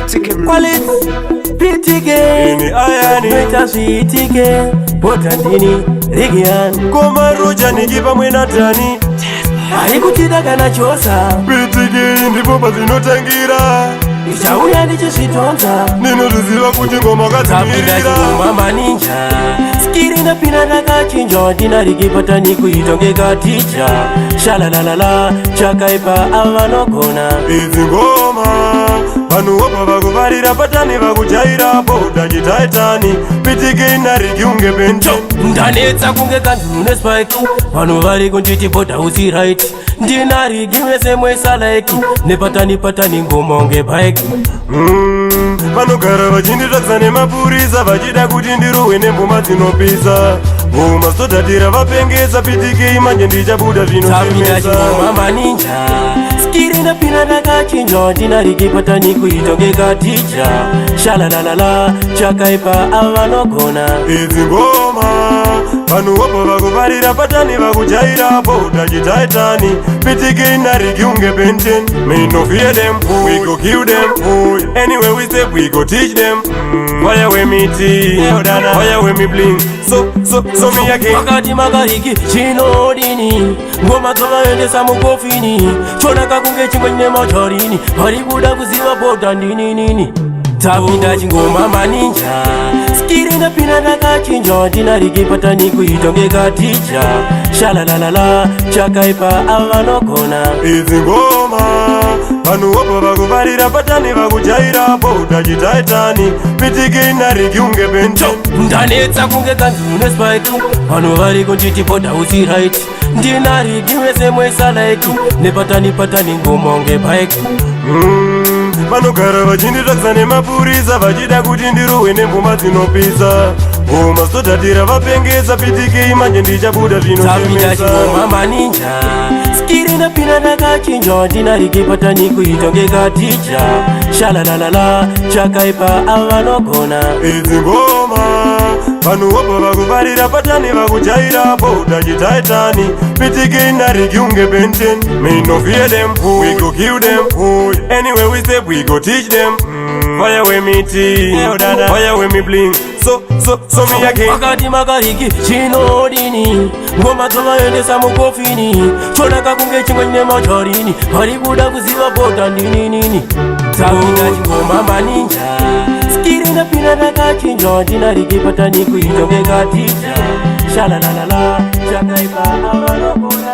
Quality Pitike ini ayani Metashitike Potandini Rigian Koma roja nikipa mwena tani Haikutidaka na chosa Pitike ndipo bazinotangira Ichauya ndichisitonza Nino tuziva kuti ngoma kadzimirira Mama ninja Skiri na pina nakachinja Ndinarikipata nikuitongeka ticha Shalalalala Chakaipa avanogona Izi ngoma Vanu wapa vakuvarira patani vakujaira Boda jitaitani Pitike inariki unge bente Ndanetsa kunge kanzune spike Vanu vari kuntiti boda uzi right Ndinariki mese mwesa like Nepatani ngoma unge bike Vanogara vachinditsvakisa nemapurisa vachida kuti ndirohwe nemboma dzinopisa Mastodatira vapengesa Pitike imanje ndichabuda zvinosemesa Mama ninja Skiri na pina nakachinja Ndinarikipata nikuitongeka ticha Shalalalala Chakaipa avanogona Idzi ngoma Vanhu wapa vakuvarira patani vakujaira Boda jitaitani Pitike inariki unge benten Me no fear them, we go kill them Anyway we step, we go teach them Fire we me tea, fire we me bling So me again Wakati magariki, chinodini Ngoma kama endesa mukofini Chonaka kunge chingwenye macharini Varikuda kuziva boda nini Tapinda chingoma maninja Skiri na pina nakachinja Ndinarikipata nikuitongeka ticha Shalalalala Chakaipa avanogona Idzi ngoma Vanhu wapa vakuvarira patani vakujaira Boda jitaitani Pitike inariki unge benten Ndanetsa kunge kanzune spike Vanhu vari kuntiti boda uzi right Ndinariki mese mwesa like Nepatani ngoma unge bike Vanogara vachinditsvakisa nemapurisa vachida kuti ndirohwe nemboma dzinopisa Mastodatira vapengesa Pitike imanje ndichabuda zvinosemesa Mama ninja Skiri na pina nakachinja Ndinarikipata nikuitongeka ticha Shalalalala Chakaipa avanogona Idzi ngoma Vanhu wapa vakuvarira patani vakujaira Boda jitaitani Pitike inariki unge benten Me no fear them, we go kill them Anyway we step, we go teach them Fire we me tea, fire we me bling So me again Wakati magariki, chinodini Ngoma tovaendesa mukofini Chonaka kunge chingwenye macharini Varikuda kuziva boda nini Tapinda chingoma maninja Skiri na pina nakachinja Ndinarikipata nikuitongeka ticha Shalalalala Chakaipa avanogona